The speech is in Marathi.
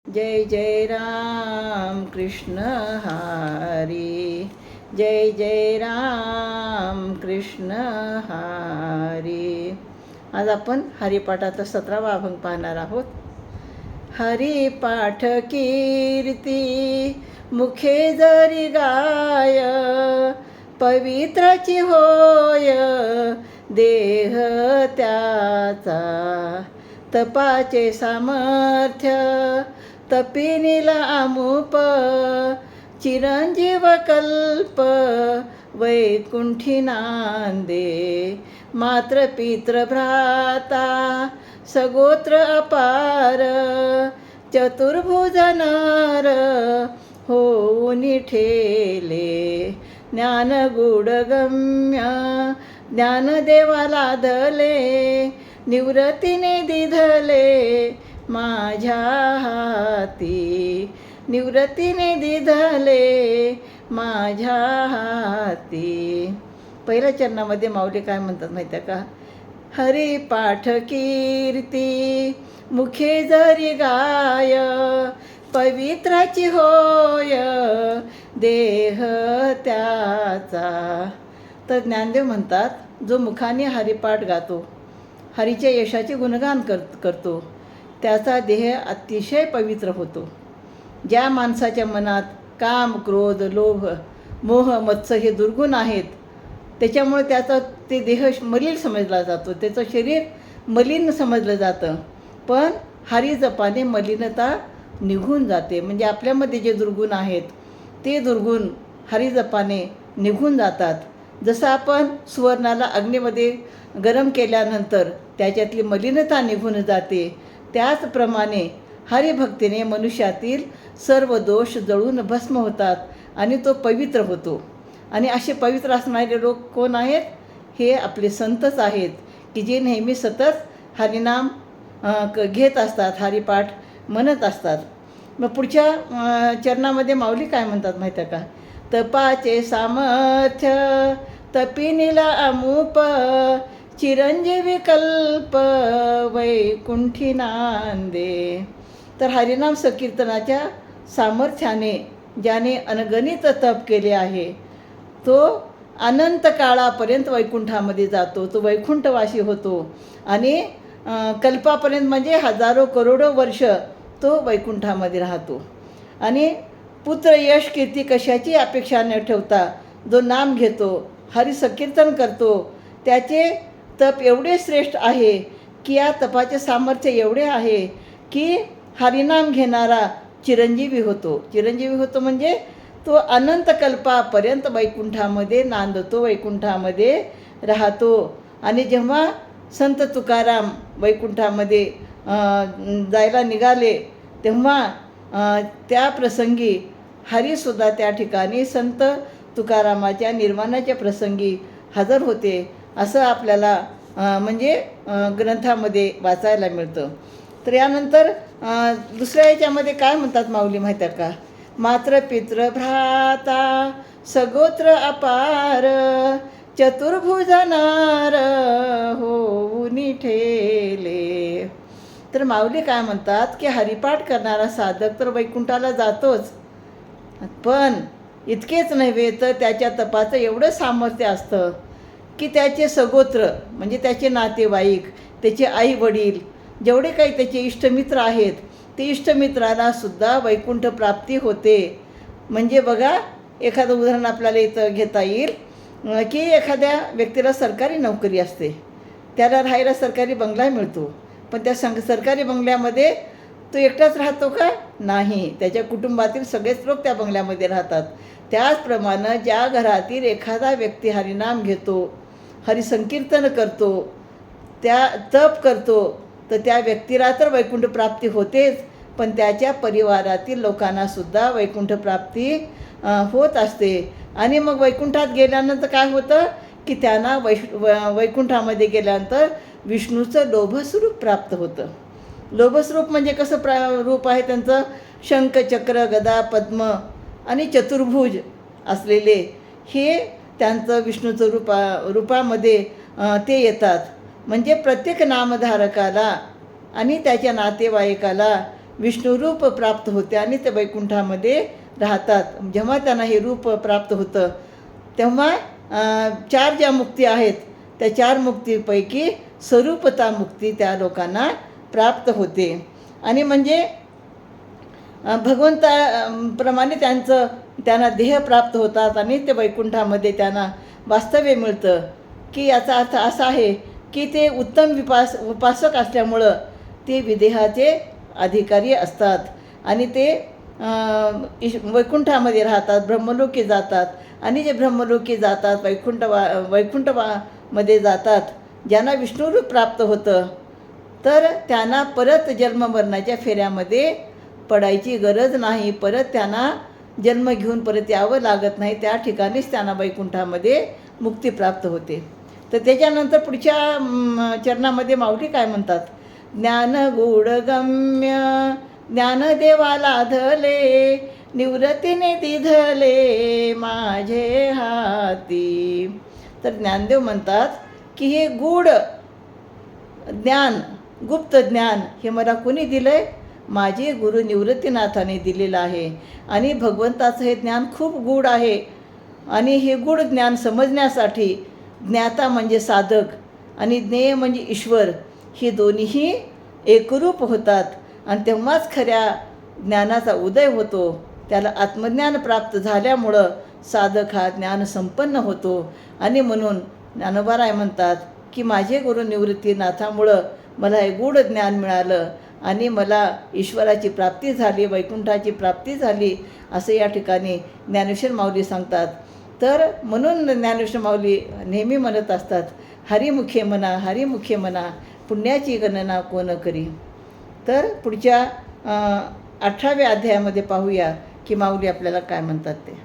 जय जय राम कृष्ण हरी, जय जय राम कृष्ण हरी. आज आपण हरिपाठाचा 17वा अभंग पाहणार आहोत. हरिपाठ कीर्ती मुखे जरी गाय, पवित्राची होय देह त्याचा. तपाचे सामर्थ्य तपिनील अमुप, चिरंजीव कल्प वैकुंठी नांदे. मात्र पित्र भ्राता सगोत्र अपार, चतुर्भुज नर होऊन ठेले. ज्ञान गुडगम्य ज्ञानदेवा लादले, निवृत्तीने दिधले माझ्या हाती. निवृत्तीने दिधले माझ्या हाती. पहिल्या चरणामध्ये माऊली काय म्हणतात माहिती आहे का? हरिपाठ कीर्ती मुखे जरी गाय, पवित्राची होय देह त्याचा. तर ज्ञानदेव म्हणतात, जो मुखाने हरिपाठ गातो, हरीच्या यशाचे गुणगान करतो, त्याचा देह अतिशय पवित्र होतो. ज्या माणसाच्या मनात काम, क्रोध, लोभ, मोह, मत्सर हे दुर्गुण आहेत, त्याच्यामुळे त्याचा ते देह मलिन समजला जातो, त्याचं शरीर मलिन समजलं जातं. पण हरी जपाने मलिनता निघून जाते. म्हणजे आपल्यामध्ये जे दुर्गुण आहेत ते दुर्गुण हरी जपाने निघून जातात. जसं आपण सुवर्णाला अग्नीमध्ये गरम केल्यानंतर त्याच्यातली मलिनता निघून जाते, त्याचप्रमाणे हरिभक्तीने मनुष्यातील सर्व दोष जळून भस्म होतात आणि तो पवित्र होतो. आणि असे पवित्र असणारे लोक कोण आहेत? हे आपले संतच आहेत, की जे नेहमी सतत हरिनाम घेत असतात, हरिपाठ म्हणत असतात. मग पुढच्या चरणामध्ये माऊली काय म्हणतात माहीत आहे का? तपाचे सामर्थ्य तपिनील अमुप, चिरंजीवी कल्प वैकुंठी नांदे. तर हरिनाम संकीर्तनाच्या सामर्थ्याने ज्याने अनगणित तप केले आहे, तो अनंत काळापर्यंत वैकुंठामध्ये जातो, तो वैकुंठवासी होतो. आणि कल्पापर्यंत म्हणजे हजारो करोडो वर्ष तो वैकुंठामध्ये राहतो. आणि पुत्र, यश, कीर्ती कशाची अपेक्षा न ठेवता जो नाम घेतो, हरिसंकीर्तन करतो, त्याचे तप एवढे श्रेष्ठ आहे की या तपाचे सामर्थ्य एवढे आहे की हरिनाम घेणारा चिरंजीवी होतो. चिरंजीवी होतो म्हणजे तो अनंत कल्पापर्यंत वैकुंठामध्ये नांदतो, वैकुंठामध्ये राहतो. आणि जेव्हा संत तुकाराम वैकुंठामध्ये जायला निघाले, तेव्हा त्या प्रसंगी हरिसुद्धा त्या ठिकाणी संत तुकारामाच्या निर्वाणाच्या प्रसंगी हजर होते, असं आपल्याला म्हणजे ग्रंथामध्ये वाचायला मिळतं. तर यानंतर दुसऱ्या याच्यामध्ये काय म्हणतात माऊली माहीत आहे का? मात्र पित्र भ्राता सगोत्र अपार, चतुर्भुज नर होऊन ठेले. तर माऊली काय म्हणतात की हरिपाठ करणारा साधक तर वैकुंठाला जातोच, पण इतकेच नव्हे तर त्याच्या तपाचं एवढं सामर्थ्य असतं की त्याचे सगोत्र म्हणजे त्याचे नातेवाईक, त्याचे आई वडील, जेवढे काही त्याचे इष्टमित्र आहेत, ते इष्टमित्राला सुद्धा वैकुंठ प्राप्ती होते. म्हणजे बघा, एखादं उदाहरण आपल्याला इथं घेता येईल की एखाद्या व्यक्तीला सरकारी नोकरी असते, त्याला राहायला सरकारी बंगला मिळतो, पण त्या सरकारी बंगल्यामध्ये तो एकटाच राहतो का? नाही, त्याच्या कुटुंबातील सगळेच लोक त्या बंगल्यामध्ये राहतात. त्याचप्रमाणे ज्या घरातील एखादा व्यक्ती हरिनाम घेतो, हरिसंकीर्तन करतो, त्या तप करतो, तर त्या व्यक्तीला तर वैकुंठ प्राप्ती होतेच, पण त्याच्या परिवारातील लोकांनासुद्धा वैकुंठ प्राप्ती होत असते. आणि मग वैकुंठात गेल्यानंतर काय होतं की त्यांना वैकुंठामध्ये गेल्यानंतर विष्णूचं लोभस्वरूप प्राप्त होतं. लोभस्वरूप म्हणजे कसं रूप आहे त्यांचं? शंख, चक्र, गदा, पद्म आणि चतुर्भुज असलेले हे त्यांचं विष्णूचं रूपामध्ये ते येतात. म्हणजे प्रत्येक नामधारकाला आणि त्याच्या नातेवाईकाला विष्णुरूप प्राप्त होते आणि ते वैकुंठामध्ये राहतात. जेव्हा त्यांना हे रूप प्राप्त होतं तेव्हा 4 ज्या मुक्ती आहेत त्या 4 मुक्तीपैकी स्वरूपता मुक्ती त्या लोकांना प्राप्त होते. आणि म्हणजे भगवंताप्रमाणे त्यांना देह प्राप्त होतात आणि ते वैकुंठामध्ये त्यांना वास्तव्य मिळतं. की याचा अर्थ असा आहे की ते उत्तम उपासक असल्यामुळं ते विदेहाचे अधिकारी असतात आणि ते वैकुंठामध्ये राहतात, ब्रह्मलोकी जातात. आणि जे ब्रह्मलोकी जातात, वैकुंठमध्ये जातात, ज्यांना विष्णुरूप प्राप्त होतं तर त्यांना परत जन्ममरणाच्या फेऱ्यामध्ये पडायची गरज नाही. परत त्यांना जन्म घेऊन परत यावं लागत नाही. त्या ठिकाणीच त्यांना वैकुंठामध्ये मुक्ती प्राप्त होते. तर त्याच्यानंतर पुढच्या चरणामध्ये माऊली काय म्हणतात? ज्ञानगूढगम्य ज्ञानदेवा लाधले, निवृत्तीने दिधले माझे हाती. तर ज्ञानदेव म्हणतात की हे गूढ ज्ञान, गुप्त ज्ञान हे मला कोणी दिलं आहे? माझे गुरु निवृत्तीनाथाने दिलेलं आहे. आणि भगवंताचं हे ज्ञान खूप गूढ आहे. आणि हे गूढ ज्ञान समजण्यासाठी ज्ञाता म्हणजे साधक आणि ज्ञेय म्हणजे ईश्वर, ही दोन्हीही एकरूप होतात. आणि तेव्हाच खऱ्या ज्ञानाचा उदय होतो. त्याला आत्मज्ञान प्राप्त झाल्यामुळं साधक हा ज्ञान संपन्न होतो. आणि म्हणून ज्ञानोबाराय म्हणतात की माझे गुरु निवृत्तीनाथामुळं मला हे गूढ ज्ञान मिळालं आणि मला ईश्वराची प्राप्ती झाली, वैकुंठाची प्राप्ती झाली, असं या ठिकाणी ज्ञानेश्वर माऊली सांगतात. तर म्हणून ज्ञानेश्वर माऊली नेहमी म्हणत असतात, हरिमुखे म्हणा, हरिमुखे म्हणा, पुण्याची गणना कोण करी. तर पुढच्या 18व्या अध्यायामध्ये पाहूया की माऊली आपल्याला काय म्हणतात ते.